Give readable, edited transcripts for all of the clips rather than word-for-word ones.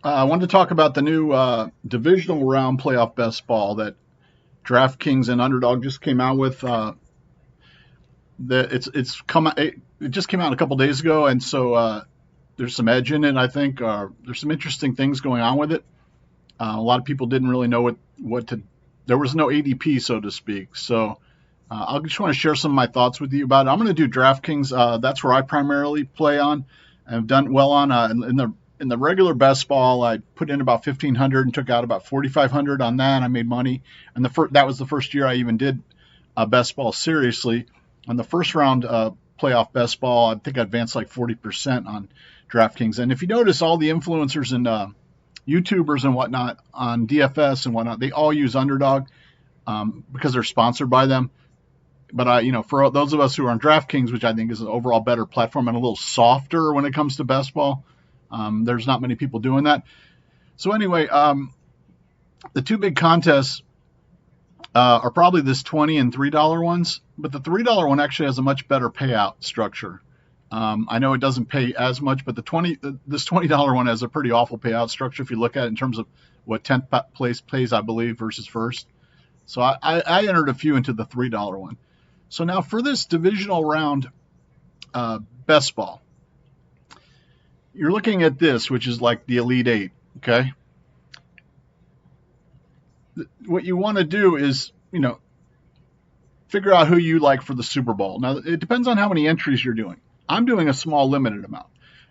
I wanted to talk about the new divisional round playoff best ball that DraftKings and Underdog just came out with. It just came out a couple days ago, and so there's some edge in it. I think there's some interesting things going on with it. A lot of people didn't really know what to. There was no ADP, so to speak. So I just want to share some of my thoughts with you about it. I'm going to do DraftKings. That's where I primarily play on. I've done well on in the regular best ball. I put in about 1,500 and took out about 4,500 on that. I made money, and that was the first year I even did best ball seriously. On the first round playoff best ball, I think I advanced like 40% on DraftKings. And if you notice, all the influencers and YouTubers and whatnot on DFS and whatnot, they all use Underdog because they're sponsored by them. But for those of us who are on DraftKings, which I think is an overall better platform and a little softer when it comes to best ball, there's not many people doing that. So anyway, the two big contests are probably this $20 and $3 ones, but the $3 one actually has a much better payout structure. I know it doesn't pay as much, but this $20 one has a pretty awful payout structure if you look at it in terms of what 10th place pays, I believe, versus first. So I entered a few into the $3 one. So now for this divisional round best ball, you're looking at this, which is like the Elite Eight, okay? What you want to do is, figure out who you like for the Super Bowl. Now, it depends on how many entries you're doing. I'm doing a small limited amount.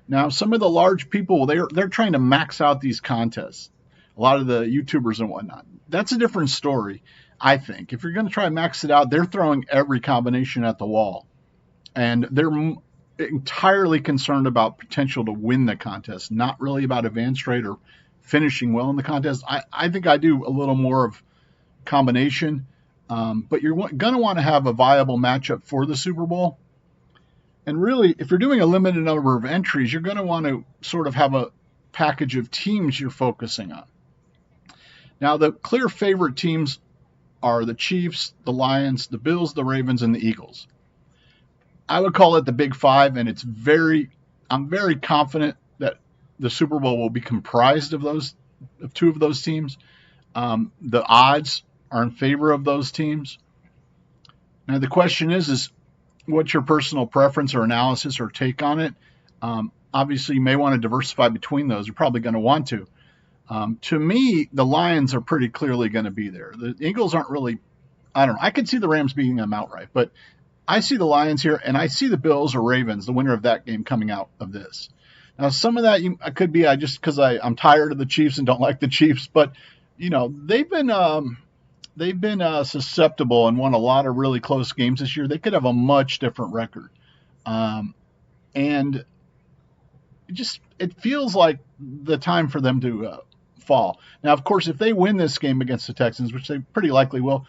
Now, some of the large people, they're trying to max out these contests. A lot of the YouTubers and whatnot. That's a different story, I think. If you're going to try and max it out, they're throwing every combination at the wall. And they're entirely concerned about potential to win the contest, not really about advance rate or finishing well in the contest. I think I do a little more of combination, but you're going to want to have a viable matchup for the Super Bowl. And really, if you're doing a limited number of entries, you're going to want to sort of have a package of teams you're focusing on. Now, the clear favorite teams are the Chiefs, the Lions, the Bills, the Ravens, and the Eagles. I would call it the Big Five, and I'm very confident that the Super Bowl will be comprised of two of those teams. The odds are in favor of those teams. Now the question is what's your personal preference or analysis or take on it? Obviously, you may want to diversify between those. You're probably going to want to. To me, the Lions are pretty clearly going to be there. The Eagles aren't really. I don't know. I could see the Rams beating them outright, but I see the Lions here, and I see the Bills or Ravens, the winner of that game, coming out of this. Now, some of that could be just because I'm tired of the Chiefs and don't like the Chiefs, but they've been susceptible and won a lot of really close games this year. They could have a much different record, and it feels like the time for them to fall. Now, of course, if they win this game against the Texans, which they pretty likely will,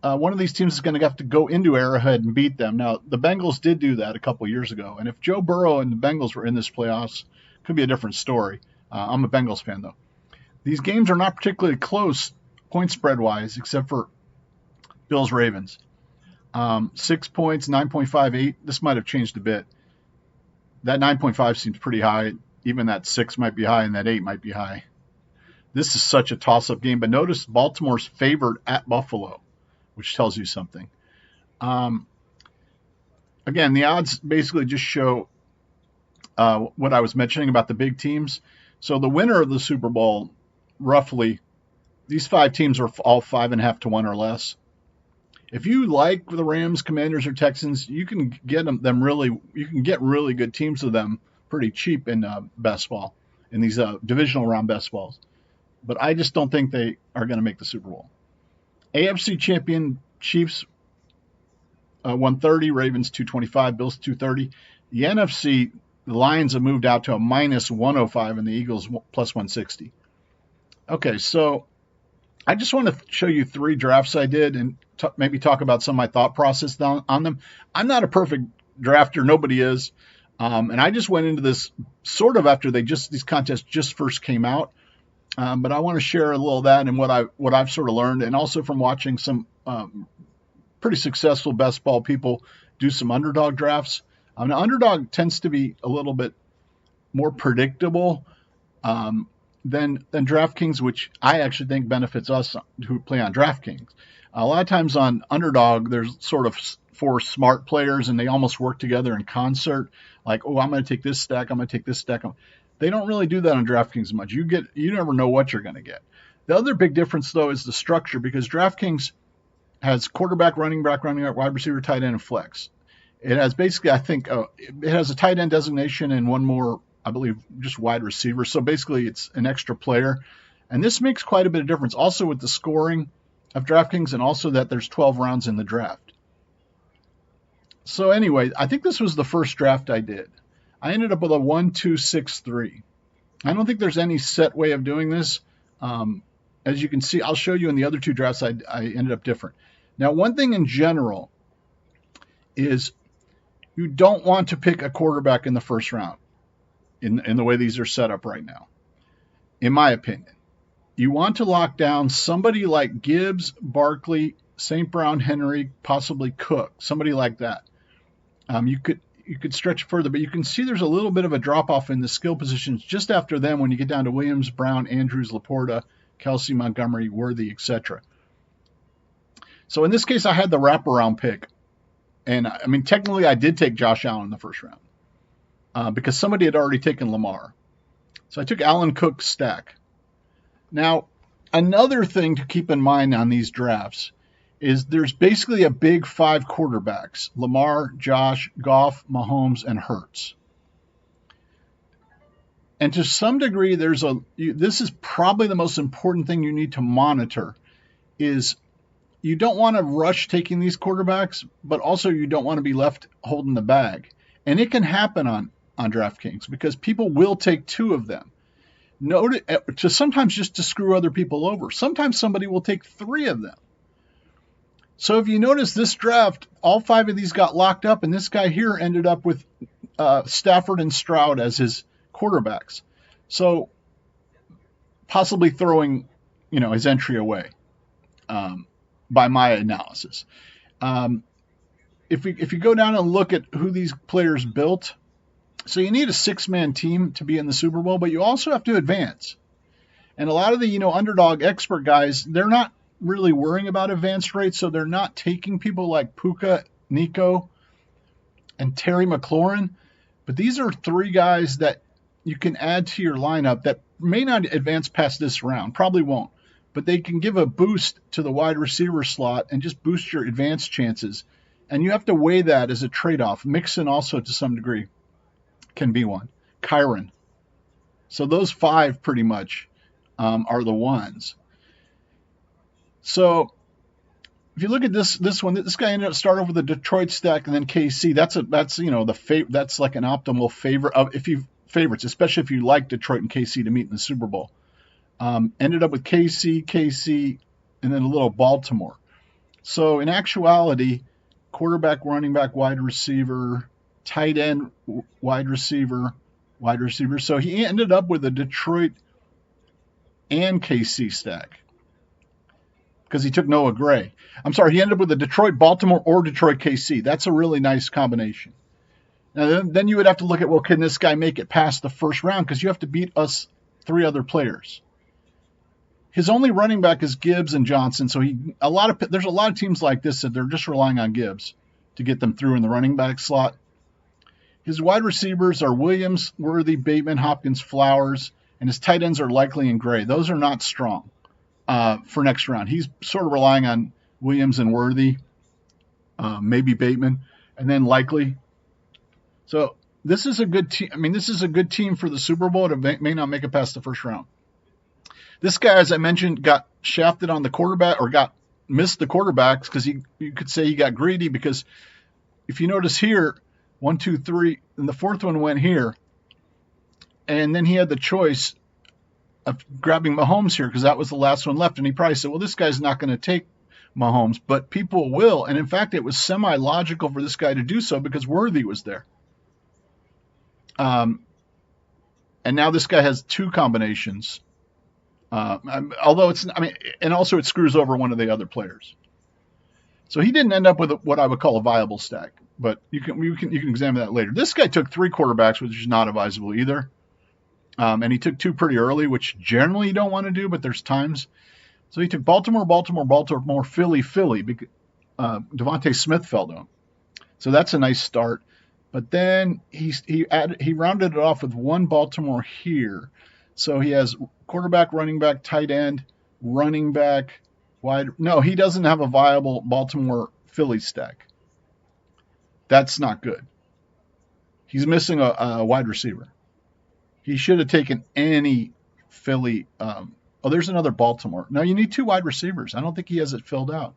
one of these teams is going to have to go into Arrowhead and beat them. Now, the Bengals did do that a couple years ago, and if Joe Burrow and the Bengals were in this playoffs, it could be a different story. I'm a Bengals fan, though. These games are not particularly close point spread-wise, except for Bills-Ravens. 6 points, 9.58. This might have changed a bit. That 9.5 seems pretty high. Even that 6 might be high, and that 8 might be high. This is such a toss-up game, but notice Baltimore's favored at Buffalo, which tells you something. Again, the odds basically just show what I was mentioning about the big teams. So the winner of the Super Bowl, roughly, these 5 teams are all 5.5 to 1 or less. If you like the Rams, Commanders, or Texans, you can get you can get really good teams of them pretty cheap in best ball, in these divisional round best balls. But I just don't think they are going to make the Super Bowl. AFC champion Chiefs 130, Ravens 225, Bills 230. The NFC, the Lions have moved out to a minus 105 and the Eagles plus 160. Okay, so I just want to show you 3 drafts I did and maybe talk about some of my thought process on them. I'm not a perfect drafter. Nobody is. And I just went into this sort of after these contests just first came out. But I want to share a little of that and what I've sort of learned, and also from watching some pretty successful best ball people do some underdog drafts. Now, underdog tends to be a little bit more predictable. than DraftKings, which I actually think benefits us who play on DraftKings. A lot of times on Underdog, there's sort of four smart players, and they almost work together in concert. Like, oh, I'm going to take this stack, I'm going to take this stack. They don't really do that on DraftKings much. You never know what you're going to get. The other big difference, though, is the structure, because DraftKings has quarterback, running back, wide receiver, tight end, and flex. It has basically, I think, it has a tight end designation and one more, I believe, just wide receiver. So basically, it's an extra player. And this makes quite a bit of difference. Also with the scoring of DraftKings, and also that there's 12 rounds in the draft. So anyway, I think this was the first draft I did. I ended up with a 1-2-6-3. I don't think there's any set way of doing this. As you can see, I'll show you in the other two drafts, I ended up different. Now, one thing in general is you don't want to pick a quarterback in the first round in the way these are set up right now, in my opinion. You want to lock down somebody like Gibbs, Barkley, St. Brown, Henry, possibly Cook, somebody like that. You could stretch further, but you can see there's a little bit of a drop-off in the skill positions just after them when you get down to Williams, Brown, Andrews, Laporta, Kelsey, Montgomery, Worthy, etc. So in this case, I had the wraparound pick. And I mean, technically, I did take Josh Allen in the first round because somebody had already taken Lamar. So I took Allen Cook's stack. Now, another thing to keep in mind on these drafts is there's basically a big five quarterbacks: Lamar, Josh, Goff, Mahomes, and Hurts. And to some degree, this is probably the most important thing you need to monitor is you don't want to rush taking these quarterbacks, but also you don't want to be left holding the bag. And it can happen on DraftKings because people will take two of them. Sometimes just to screw other people over. Sometimes somebody will take three of them. So if you notice this draft, all five of these got locked up, and this guy here ended up with Stafford and Stroud as his quarterbacks. So possibly throwing, his entry away by my analysis. If you go down and look at who these players built, so you need a six-man team to be in the Super Bowl, but you also have to advance. And a lot of the, underdog expert guys, they're not really worrying about advance rates, so they're not taking people like Puka, Nico, and Terry McLaurin. But these are three guys that you can add to your lineup that may not advance past this round, probably won't, but they can give a boost to the wide receiver slot and just boost your advance chances. And you have to weigh that as a trade-off. Mixon also, to some degree, can be one. Kyron. So those five pretty much are the ones. So if you look at this one, this guy ended up starting with a Detroit stack and then KC. That's that's like an optimal favorites, especially if you like Detroit and KC to meet in the Super Bowl. Ended up with KC, and then a little Baltimore. So in actuality, quarterback, running back, wide receiver, tight end, wide receiver. So he ended up with a Detroit and KC stack because he took Noah Gray. I'm sorry, he ended up with a Detroit, Baltimore, or Detroit, KC. That's a really nice combination. Now, then you would have to look at, well, can this guy make it past the first round? Because you have to beat us three other players. His only running back is Gibbs and Johnson. So there's a lot of teams like this that they're just relying on Gibbs to get them through in the running back slot. His wide receivers are Williams, Worthy, Bateman, Hopkins, Flowers, and his tight ends are Likely and Gray. Those are not strong for next round. He's sort of relying on Williams and Worthy, maybe Bateman, and then Likely. So this is a good team. I mean, this is a good team for the Super Bowl. It may not make it past the first round. This guy, as I mentioned, got shafted on the quarterback or missed the quarterbacks because you could say he got greedy because if you notice here, 1, 2, 3, and the fourth one went here. And then he had the choice of grabbing Mahomes here because that was the last one left. And he probably said, well, this guy's not going to take Mahomes, but people will. And in fact, it was semi-logical for this guy to do so because Worthy was there. And now this guy has two combinations. Although and also it screws over one of the other players. So he didn't end up with what I would call a viable stack, but you can examine that later. This guy took three quarterbacks, which is not advisable either. And he took 2 pretty early, which generally you don't want to do, but there's times. So he took Baltimore, Baltimore, Baltimore, Philly, Philly. Devontae Smith fell to him. So that's a nice start. But then he rounded it off with 1 Baltimore here. So he has quarterback, running back, tight end, running back, wide. No, he doesn't have a viable Baltimore Philly stack. That's not good. He's missing a wide receiver. He should have taken any Philly. There's another Baltimore. No, you need 2 wide receivers. I don't think he has it filled out.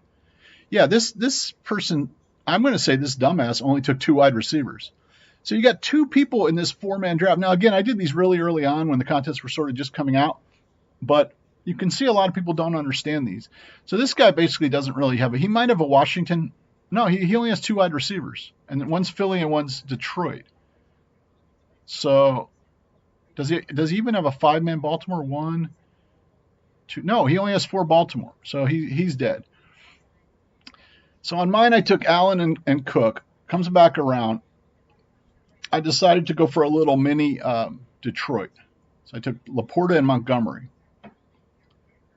Yeah, this person, I'm going to say this dumbass only took 2 wide receivers. So you got 2 people in this 4-man draft. Now, again, I did these really early on when the contests were sort of just coming out, but you can see a lot of people don't understand these. So this guy basically doesn't really have he might have a Washington. No, he only has 2 wide receivers, and one's Philly and one's Detroit. So does he even have a 5-man Baltimore? 1, 2. No, he only has 4 Baltimore, so he's dead. So on mine, I took Allen and Cook. Comes back around. I decided to go for a little mini Detroit. So I took Laporta and Montgomery.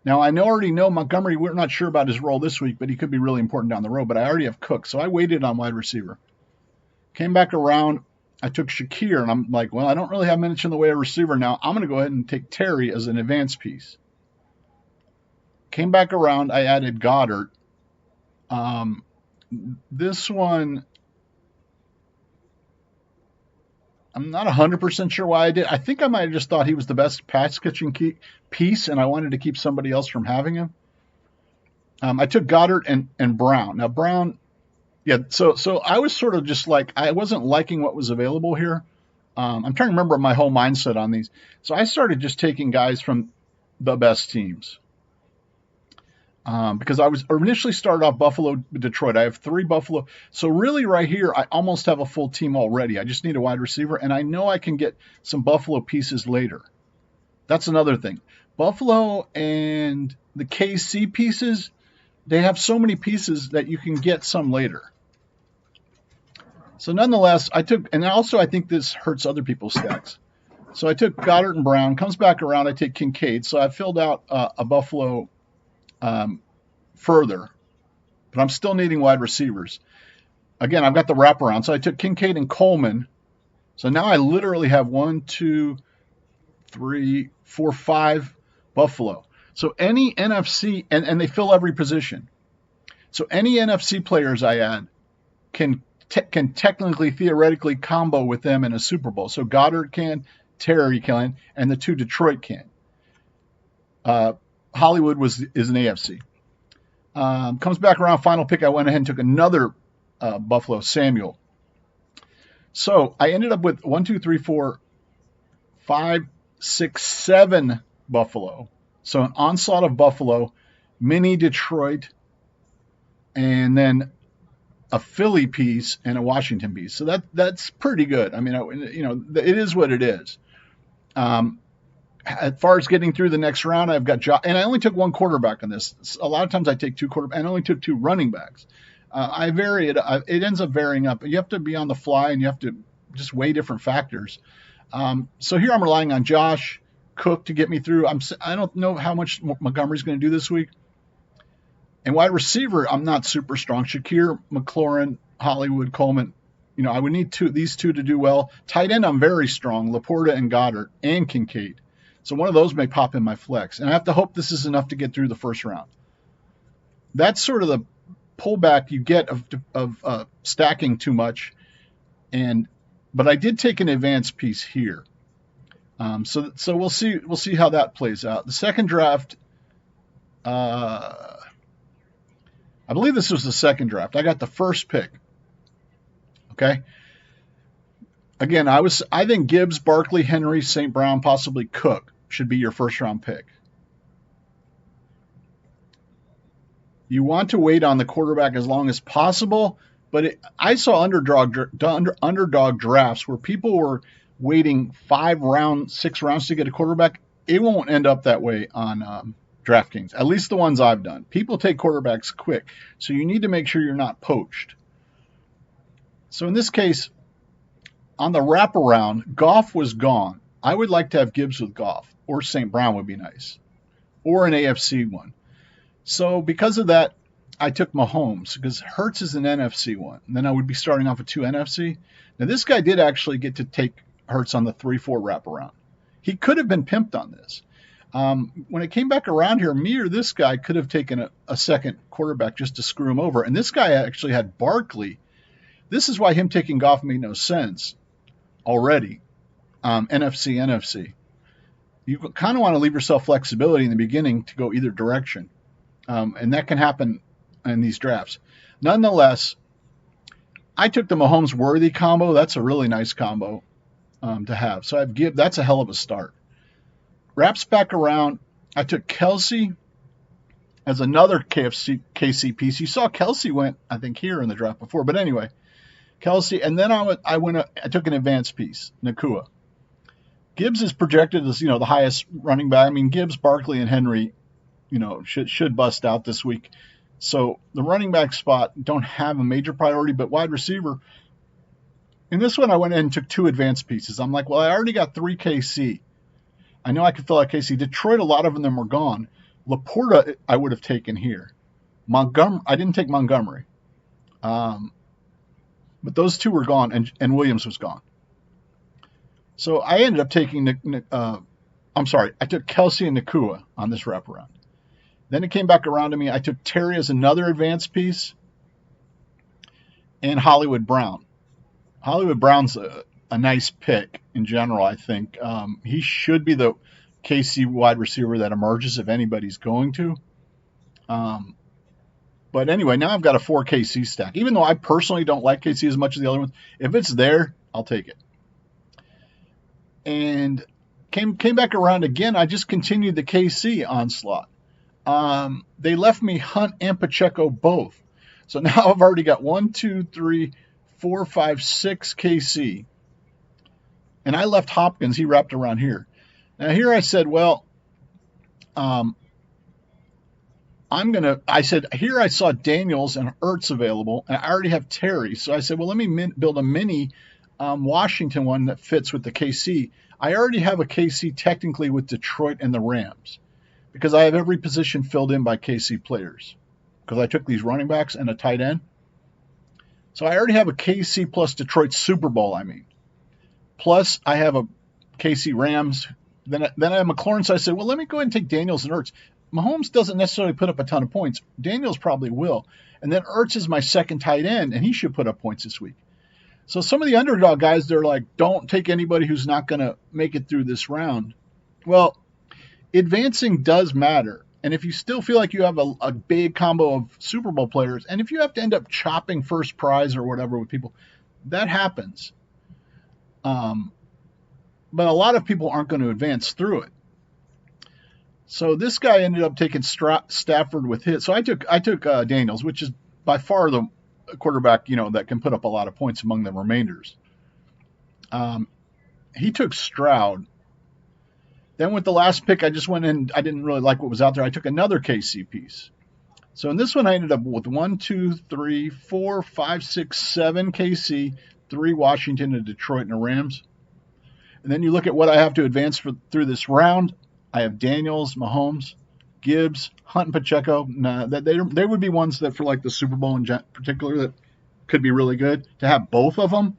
Now, I already know Montgomery, we're not sure about his role this week, but he could be really important down the road. But I already have Cook, so I waited on wide receiver. Came back around. I took Shakir, and I'm like, well, I don't really have much in the way of receiver now. I'm going to go ahead and take Terry as an advance piece. Came back around. I added Goddard. This one, I'm not 100% sure why I did. I think I might have just thought he was the best pass catching piece, and I wanted to keep somebody else from having him. I took Goddard and Brown. Now, Brown, yeah, so I was sort of just like, I wasn't liking what was available here. I'm trying to remember my whole mindset on these. So I started just taking guys from the best teams. Because I was initially started off Buffalo, Detroit. I have 3 Buffalo. So really right here, I almost have a full team already. I just need a wide receiver, and I know I can get some Buffalo pieces later. That's another thing. Buffalo and the KC pieces, they have so many pieces that you can get some later. So nonetheless, I think this hurts other people's stacks. So I took Goddard and Brown. Comes back around, I take Kincaid. So I filled out a Buffalo further, but I'm still needing wide receivers. Again, I've got the wraparound. So I took Kincaid and Coleman. So now I literally have 1, 2, 3, 4, 5 Buffalo. So any NFC, and they fill every position. So any NFC players I add can technically, theoretically combo with them in a Super Bowl. So Goddard can, Terry can, and the 2 Detroit can. Hollywood is an AFC. Comes back around, final pick. I went ahead and took another Buffalo, Samuel. So I ended up with 1, 2, 3, 4, 5, 6, 7 Buffalo. So an onslaught of Buffalo, mini Detroit, and then a Philly piece and a Washington piece. So that's pretty good. I mean, it is what it is. As far as getting through the next round, I've got and I only took 1 quarterback on this. A lot of times I take 2 quarterbacks, and I only took 2 running backs. I vary it. It ends up varying up. You have to be on the fly, and you have to just weigh different factors. So here I'm relying on Josh Cook to get me through. I don't know how much Montgomery's going to do this week. And wide receiver, I'm not super strong. Shakir, McLaurin, Hollywood, Coleman. I would need these 2 to do well. Tight end, I'm very strong. Laporta and Goddard and Kincaid. So one of those may pop in my flex. And I have to hope this is enough to get through the first round. That's sort of the pullback you get of stacking too much. But I did take an advanced piece here. So we'll see how that plays out. The second draft, I believe this was the second draft. I got the first pick. Okay. Again, I think Gibbs, Barkley, Henry, St. Brown, possibly Cook should be your first round pick. You want to wait on the quarterback as long as possible, but I saw underdog drafts where people were waiting 5 rounds, 6 rounds to get a quarterback. It won't end up that way on DraftKings, at least the ones I've done. People take quarterbacks quick, so you need to make sure you're not poached. So in this case, on the wraparound, Goff was gone. I would like to have Gibbs with Goff, or St. Brown would be nice, or an AFC one. So because of that, I took Mahomes because Hurts is an NFC one. And then I would be starting off with 2 NFC. Now, this guy did actually get to take Hurts on the 3-4 wraparound. He could have been pimped on this. When it came back around here, me or this guy could have taken a second quarterback just to screw him over. And this guy actually had Barkley. This is why him taking Goff made no sense already. NFC. You kind of want to leave yourself flexibility in the beginning to go either direction. And that can happen in these drafts. Nonetheless, I took the Mahomes Worthy combo. That's a really nice combo to have. So that's a hell of a start. Wraps back around. I took Kelsey as another KC piece. You saw Kelsey went, I think, here in the draft before. But anyway, Kelsey. And then I took an advanced piece, Nakua. Gibbs is projected as, the highest running back. I mean, Gibbs, Barkley, and Henry, should bust out this week. So the running back spot don't have a major priority, but wide receiver. In this one, I went in and took 2 advanced pieces. I'm like, well, I already got 3 KC. I know I could fill out KC. Detroit, a lot of them were gone. Laporta, I would have taken here. Montgomery, I didn't take Montgomery. But those 2 were gone, and Williams was gone. So I ended up taking, I took Kelsey and Nakua on this wraparound. Then it came back around to me. I took Terry as another advanced piece and Hollywood Brown. Hollywood Brown's a nice pick in general, I think. He should be the KC wide receiver that emerges if anybody's going to. But anyway, now I've got a 4 KC stack. Even though I personally don't like KC as much as the other ones, if it's there, I'll take it. And came back around again. I just continued the KC onslaught. They left me Hunt and Pacheco both. So now I've already got 1, 2, 3, 4, 5, 6 KC. And I left Hopkins. He wrapped around here. Now here I said, well, I said, here I saw Daniels and Ertz available, and I already have Terry. So I said, well, let me build a mini Washington one that fits with the KC. I already have a KC technically with Detroit and the Rams because I have every position filled in by KC players because I took these running backs and a tight end. So I already have a KC plus Detroit Super Bowl, Plus I have a KC Rams. Then I have McLaurin. So I said, well, let me go ahead and take Daniels and Ertz. Mahomes doesn't necessarily put up a ton of points. Daniels probably will. And then Ertz is my second tight end, and he should put up points this week. So some of the underdog guys, they're like, don't take anybody who's not going to make it through this round. Well, advancing does matter. And if you still feel like you have a big combo of Super Bowl players, and if you have to end up chopping first prize or whatever with people, that happens. But a lot of people aren't going to advance through it. So this guy ended up taking Stafford with his. So I took Daniels, which is by far the quarterback, that can put up a lot of points among the remainders. He took Stroud. Then with the last pick, I just went in. I didn't really like what was out there. I took another KC piece. So in this one, I ended up with 1, 2, 3, 4, 5, 6, 7 KC, 3 Washington, a Detroit, and a Rams. And then you look at what I have to advance through this round. I have Daniels, Mahomes, Gibbs, Hunt, and Pacheco. They would be ones that for like the Super Bowl in particular that could be really good. To have both of them,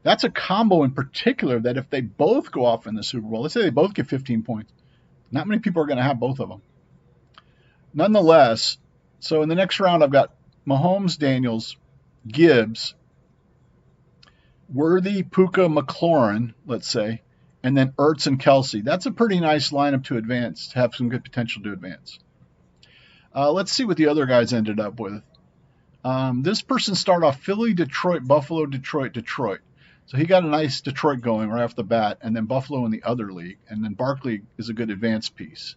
that's a combo in particular that if they both go off in the Super Bowl, let's say they both get 15 points, not many people are going to have both of them. Nonetheless, so in the next round, I've got Mahomes, Daniels, Gibbs, Worthy, Puka, McLaurin, let's say, and then Ertz and Kelsey. That's a pretty nice lineup to advance, to have some good potential to advance. Let's see what the other guys ended up with. This person started off Philly, Detroit, Buffalo, Detroit, Detroit. So he got a nice Detroit going right off the bat, and then Buffalo in the other league, and then Barkley is a good advance piece.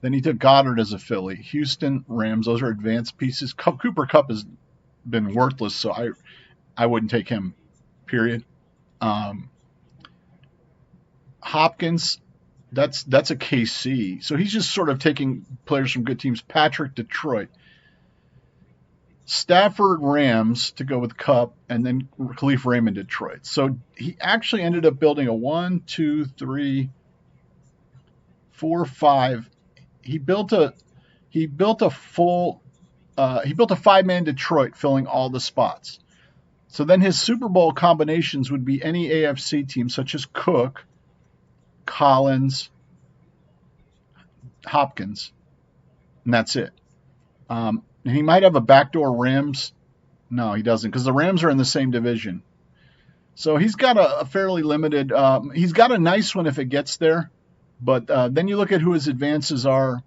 Then he took Goddard as a Philly. Houston, Rams, those are advanced pieces. Cooper Kupp has been worthless, so I wouldn't take him, period. Hopkins, that's a KC. So he's just sort of taking players from good teams. Patrick, Detroit. Stafford, Rams to go with Kupp, and then Khalif Raymond, Detroit. So he actually ended up building a 1, 2, 3, 4, 5. He built a full he built a 5-man Detroit filling all the spots. So then his Super Bowl combinations would be any AFC team such as Cook, Collins, Hopkins, and that's it. He might have a backdoor Rams. No, he doesn't, because the Rams are in the same division. So he's got a fairly limited. He's got a nice one if it gets there, but then you look at who his advances are.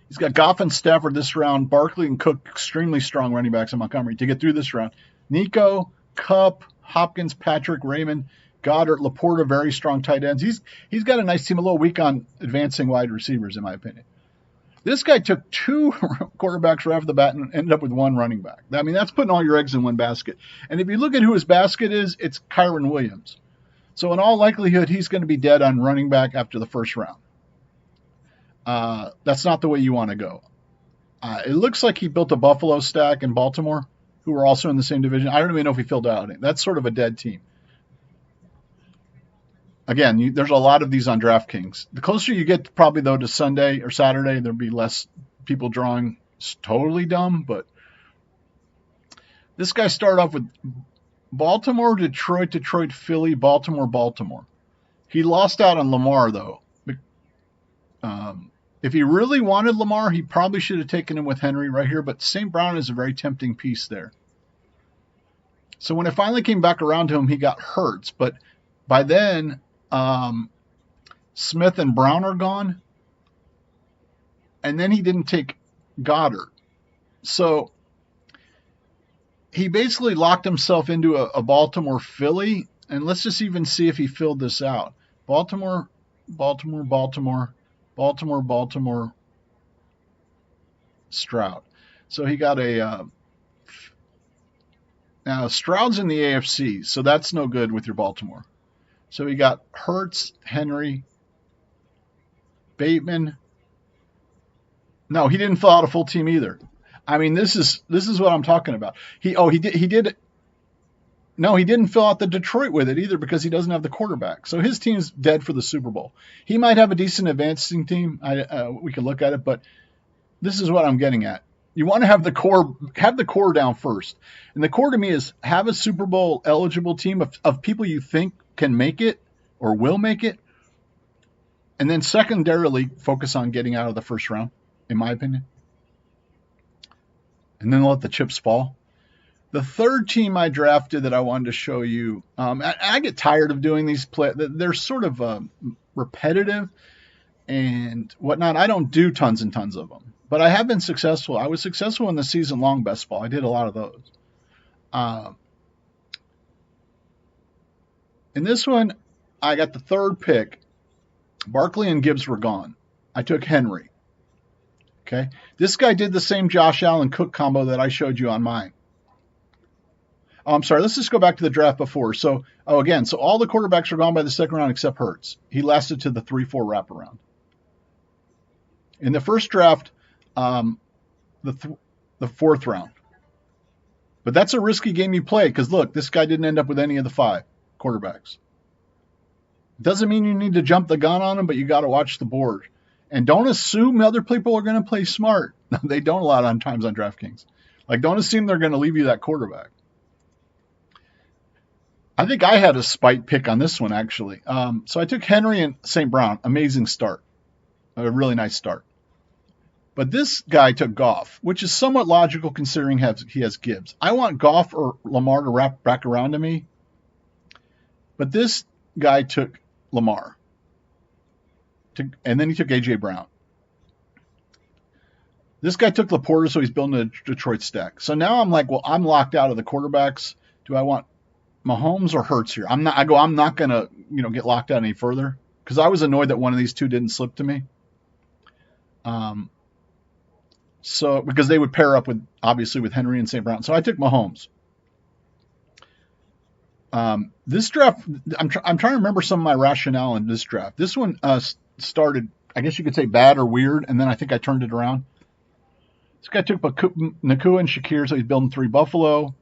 He's got Goff and Stafford this round. Barkley and Cook, extremely strong running backs in Montgomery to get through this round. Nico, Kupp, Hopkins, Patrick, Raymond, Goddard, Laporta, very strong tight ends. He's got a nice team, a little weak on advancing wide receivers, in my opinion. This guy took 2 quarterbacks right off the bat and ended up with 1 running back. I mean, that's putting all your eggs in one basket. And if you look at who his basket is, it's Kyron Williams. So in all likelihood, he's going to be dead on running back after the first round. That's not the way you want to go. It looks like he built a Buffalo stack in Baltimore, who are also in the same division. I don't even know if he filled out it. That's sort of a dead team. Again, there's a lot of these on DraftKings. The closer you get, probably, though, to Sunday or Saturday, there'll be less people drawing. It's totally dumb, but this guy started off with Baltimore, Detroit, Philly, Baltimore. He lost out on Lamar, though. If he really wanted Lamar, he probably should have taken him with Henry right here, but St. Brown is a very tempting piece there. So when it finally came back around to him, he got Hurts, but by then Smith and Brown are gone, and then he didn't take Goddard. So he basically locked himself into a Baltimore-Philly, and let's just even see if he filled this out. Baltimore, Stroud. So he got now Stroud's in the AFC, so that's no good with your Baltimore. So he got Hurts, Henry, Bateman. No, he didn't fill out a full team either. I mean, this is what I'm talking about. He did. No, he didn't fill out the Detroit with it either because he doesn't have the quarterback. So his team's dead for the Super Bowl. He might have a decent advancing team. We can look at it, but this is what I'm getting at. You want to have the core down first. And the core to me is have a Super Bowl eligible team of people you think can make it or will make it. And then secondarily, focus on getting out of the first round, in my opinion. And then let the chips fall. The third team I drafted that I wanted to show you, I get tired of doing these plays. They're sort of repetitive and whatnot. I don't do tons and tons of them, but I have been successful. I was successful in the season-long best ball. I did a lot of those. In this one, I got the third pick. Barkley and Gibbs were gone. I took Henry. Okay, this guy did the same Josh Allen Cook combo that I showed you on mine. Oh, I'm sorry. Let's just go back to the draft before. So all the quarterbacks are gone by the second round except Hurts. He lasted to the 3-4 wraparound. In the first draft, the fourth round. But that's a risky game you play because, look, this guy didn't end up with any of the 5 quarterbacks. Doesn't mean you need to jump the gun on him, but you got to watch the board. And don't assume other people are going to play smart. They don't a lot of times on DraftKings. Like, don't assume they're going to leave you that quarterback. I think I had a spite pick on this one, actually. So I took Henry and St. Brown. Amazing start. A really nice start. But this guy took Goff, which is somewhat logical considering he has Gibbs. I want Goff or Lamar to wrap back around to me. But this guy took Lamar. And then he took A.J. Brown. This guy took Laporta, so he's building a Detroit stack. So now I'm like, well, I'm locked out of the quarterbacks. Do I want Mahomes or Hurts here? I'm not going to, get locked out any further because I was annoyed that one of these two didn't slip to me. So because they would pair up with Henry and St. Brown. So I took Mahomes. This draft, I'm trying to remember some of my rationale in this draft. This one started, I guess you could say, bad or weird, and then I think I turned it around. This guy took Nakua and Shakir, so he's building 3 Buffalo.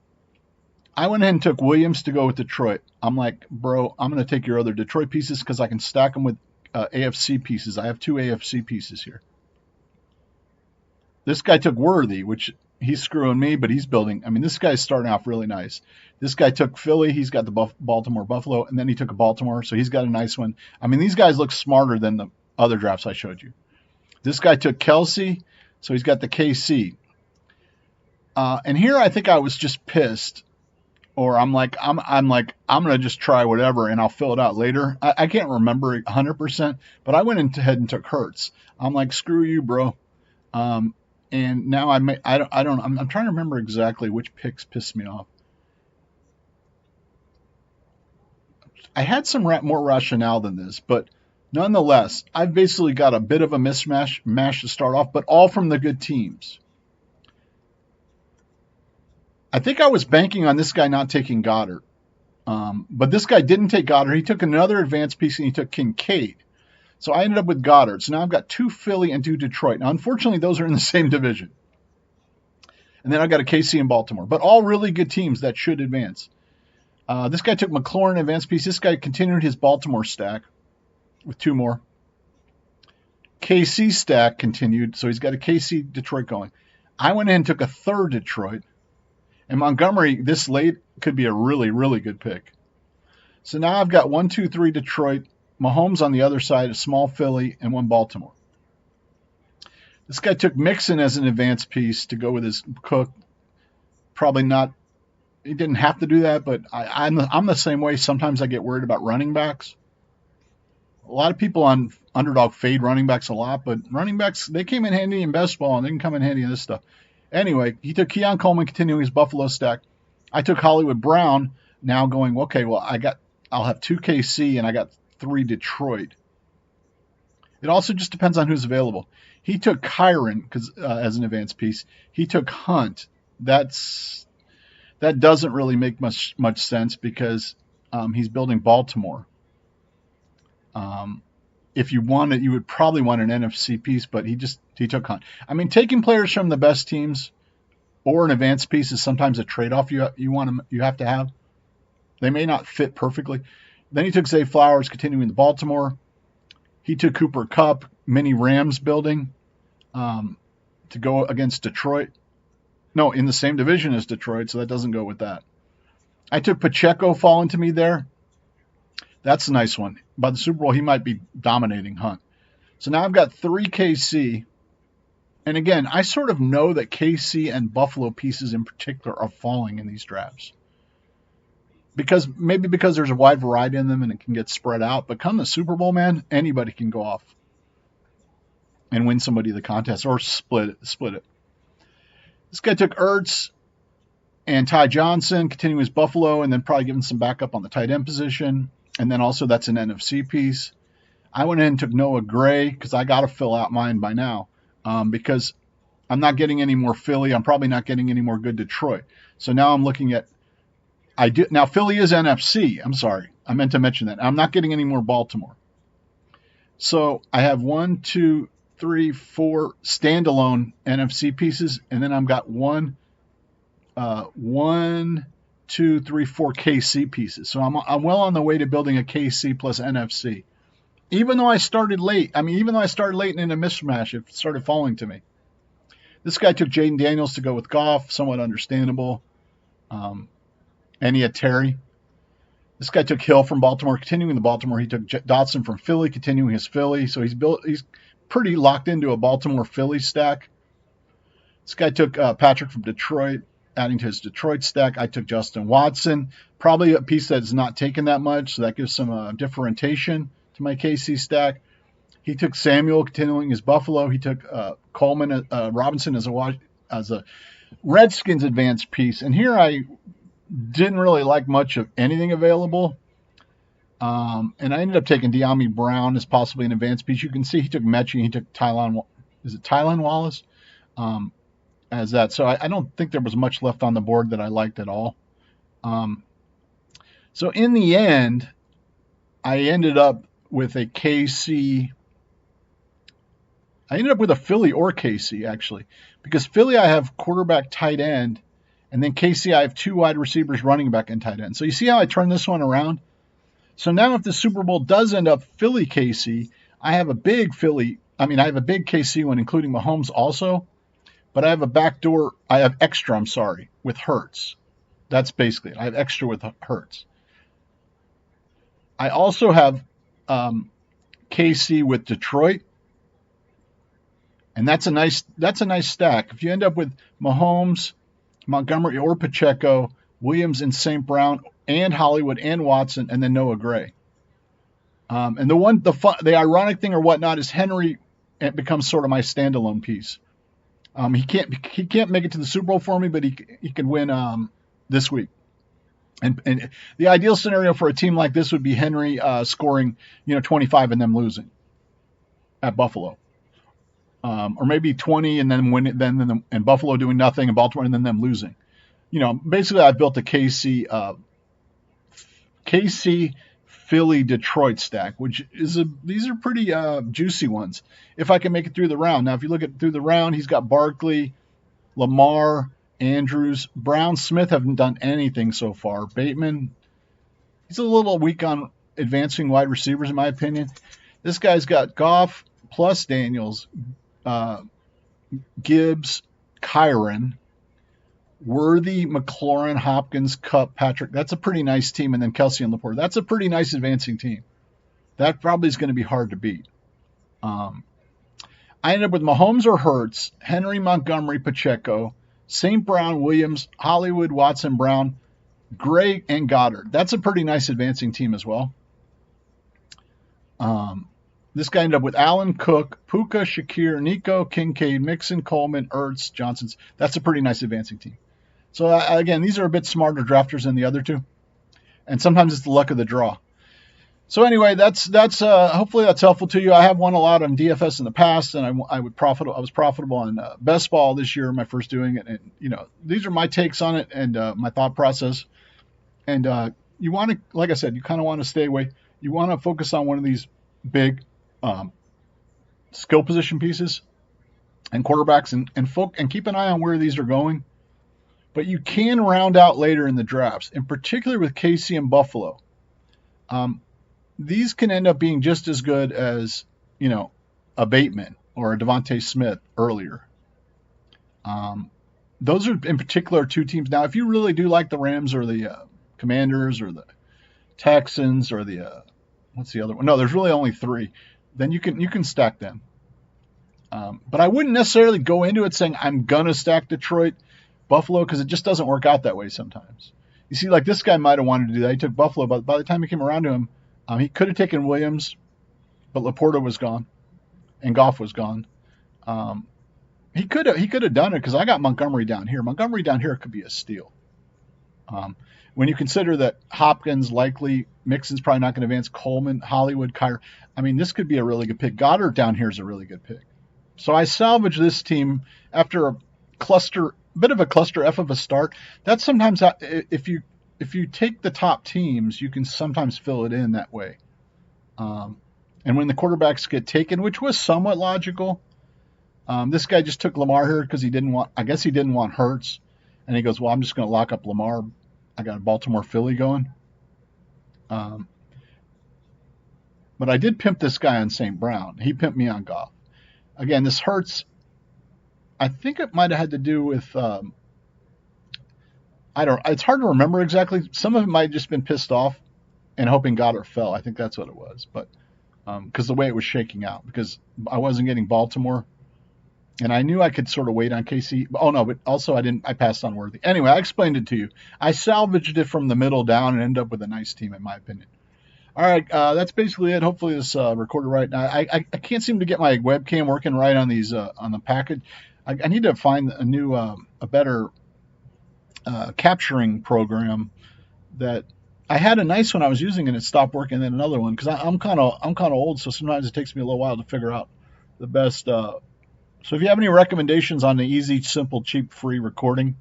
I went ahead and took Williams to go with Detroit. I'm like, bro, I'm going to take your other Detroit pieces because I can stack them with AFC pieces. I have 2 AFC pieces here. This guy took Worthy, which he's screwing me, but he's building. I mean, this guy's starting off really nice. This guy took Philly. He's got the Baltimore Buffalo, and then he took a Baltimore, so he's got a nice one. I mean, these guys look smarter than the other drafts I showed you. This guy took Kelsey, so he's got the KC. And here I think I was just pissed, or I'm like, I'm gonna just try whatever, and I'll fill it out later. I can't remember 100%, but I went ahead and took Hurts. I'm like, screw you, bro. And now I'm trying to remember exactly which picks pissed me off. I had some more rationale than this, but nonetheless, I've basically got a bit of a mismatch to start off, but all from the good teams. I think I was banking on this guy not taking Goddard, but this guy didn't take Goddard. He took another advanced piece, and he took Kincaid. So I ended up with Goddard. So now I've got 2 Philly and 2 Detroit. Now, unfortunately, those are in the same division. And then I've got a KC and Baltimore, but all really good teams that should advance. This guy took McLaurin advanced piece. This guy continued his Baltimore stack with 2 more. KC stack continued, so he's got a KC Detroit going. I went in and took a 3rd Detroit. And Montgomery, this late, could be a really, really good pick. So now I've got 1, 2, 3 Detroit. Mahomes on the other side, a small Philly, and 1 Baltimore. This guy took Mixon as an advanced piece to go with his Cook. Probably not. He didn't have to do that, but I'm the same way. Sometimes I get worried about running backs. A lot of people on Underdog fade running backs a lot, but running backs, they came in handy in best ball, and they can come in handy in this stuff. Anyway, he took Keon Coleman, continuing his Buffalo stack. I took Hollywood Brown, now going, okay, well, I'll have 2 KC, and I got 3 Detroit. It also just depends on who's available. He took Kyron as an advanced piece. He took Hunt. That doesn't really make much sense because he's building Baltimore. If you wanted, you would probably want an NFC piece, but he took Hunt. I mean, taking players from the best teams or an advanced piece is sometimes a trade-off you have to have. They may not fit perfectly. Then he took Zay Flowers, continuing the Baltimore. He took Cooper Kupp, mini Rams building, to go against Detroit. No, in the same division as Detroit, so that doesn't go with that. I took Pacheco falling to me there. That's a nice one. By the Super Bowl, he might be dominating Hunt. So now I've got 3 KC. And again, I sort of know that KC and Buffalo pieces in particular are falling in these drafts. Because there's a wide variety in them and it can get spread out. But come the Super Bowl, man, anybody can go off and win somebody the contest or split it. This guy took Ertz and Ty Johnson, continuing his Buffalo, and then probably giving some backup on the tight end position. And then also that's an NFC piece. I went in and took Noah Gray because I got to fill out mine by now because I'm not getting any more Philly. I'm probably not getting any more good Detroit. So now I'm looking at now Philly is NFC. I'm sorry. I meant to mention that. I'm not getting any more Baltimore. So I have 1, 2, 3, 4 standalone NFC pieces, and then I've got 1, 2, 3, 4 KC pieces. So I'm well on the way to building a KC plus NFC. Even though I started late and in a mismatch, it started falling to me. This guy took Jaden Daniels to go with Goff, somewhat understandable. And he had Terry. This guy took Hill from Baltimore, continuing the Baltimore. He took Dotson from Philly, continuing his Philly. So he's pretty locked into a Baltimore-Philly stack. This guy took Patrick from Detroit, adding to his Detroit stack. I took Justin Watson, probably a piece that's not taken that much, so that gives some differentiation to my KC stack. He took Samuel, continuing his Buffalo. He took Coleman Robinson as a Redskins advanced piece. And here I didn't really like much of anything available. And I ended up taking De'Ami Brown as possibly an advanced piece. You can see he took Mechie. He took Tylan Wallace as that. So I don't think there was much left on the board that I liked at all. So in the end, I ended up with a KC I ended up with a Philly or KC, actually, because Philly I have quarterback, tight end, and then KC I have 2 wide receivers, running back, and tight end. So you see how I turn this one around? So now if the Super Bowl does end up Philly KC, I have a big KC one, including Mahomes also, but I have extra, with Hurts. That's basically it. I have extra with Hurts. I also have KC with Detroit, and that's a nice stack. If you end up with Mahomes, Montgomery, or Pacheco, Williams and St. Brown, and Hollywood and Watson, and then Noah Gray. And the ironic thing or whatnot is Henry becomes sort of my standalone piece. He can't make it to the Super Bowl for me, but he can win this week. And the ideal scenario for a team like this would be Henry scoring 25 and them losing at Buffalo, or maybe 20 and then win it, and Buffalo doing nothing and Baltimore and then them losing. Basically I've built a KC Philly Detroit stack, these are pretty juicy ones if I can make it through the round. Now if you look at through the round, he's got Barkley, Lamar, Andrews, Brown, Smith haven't done anything so far. Bateman, he's a little weak on advancing wide receivers in my opinion. This guy's got Goff plus Daniels, Gibbs, Kyron, Worthy, McLaurin, Hopkins, Kupp, Patrick. That's a pretty nice team. And then Kelsey and Laporte. That's a pretty nice advancing team. That probably is going to be hard to beat. I ended up with Mahomes or Hurts, Henry, Montgomery, Pacheco, St. Brown, Williams, Hollywood, Watson, Brown, Gray, and Goddard. That's a pretty nice advancing team as well. This guy ended up with Allen, Cook, Puka, Shakir, Nico, Kincaid, Mixon, Coleman, Ertz, Johnson's. That's a pretty nice advancing team. So again, these are a bit smarter drafters than the other two, and sometimes it's the luck of the draw. So anyway, that's hopefully that's helpful to you. I have won a lot on DFS in the past, and I was profitable on best ball this year, my first doing it, and these are my takes on it and my thought process. And you want to, like I said, you kind of want to stay away. You want to focus on one of these big skill position pieces and quarterbacks, and keep an eye on where these are going. But you can round out later in the drafts, in particular with KC and Buffalo. These can end up being just as good as, a Bateman or a Devontae Smith earlier. Those are in particular two teams. Now, if you really do like the Rams or the Commanders or the Texans or the what's the other one? No, there's really only 3. Then you can stack them. But I wouldn't necessarily go into it saying I'm gonna stack Detroit, Buffalo, because it just doesn't work out that way sometimes. You see, like this guy might have wanted to do that. He took Buffalo, but by the time he came around to him, he could have taken Williams, but Laporta was gone, and Goff was gone. He could have done it because I got Montgomery down here. Montgomery down here could be a steal. When you consider that Hopkins likely, Mixon's probably not going to advance, Coleman, Hollywood, Kyrie. I mean, this could be a really good pick. Goddard down here is a really good pick. So I salvaged this team after a bit of a cluster F of a start. That's sometimes if you take the top teams, you can sometimes fill it in that way. And when the quarterbacks get taken, which was somewhat logical, this guy just took Lamar here because he didn't want Hurts, and he goes, well, I'm just going to lock up Lamar. I got a Baltimore Philly going. But I did pimp this guy on St. Brown. He pimped me on Goff. Again, this Hurts, I think it might have had to do with, it's hard to remember exactly. Some of it might have just been pissed off and hoping Goddard fell. I think that's what it was. But because the way it was shaking out, because I wasn't getting Baltimore. And I knew I could sort of wait on KC. Oh, no, but also I passed on Worthy. Anyway, I explained it to you. I salvaged it from the middle down and ended up with a nice team, in my opinion. All right, that's basically it. Hopefully this recorded right. Now, I can't seem to get my webcam working right on these on the package. I need to find a new, a better capturing program. That I had a nice one I was using and it stopped working. And then another one because I'm kind of old, so sometimes it takes me a little while to figure out the best. So if you have any recommendations on the easy, simple, cheap, free recording,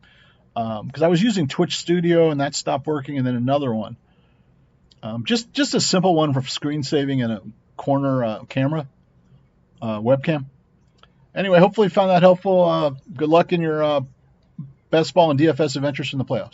because I was using Twitch Studio and that stopped working, and then another one. Just a simple one for screen saving and a corner camera, webcam. Anyway, hopefully you found that helpful. Good luck in your best ball and DFS adventures in the playoffs.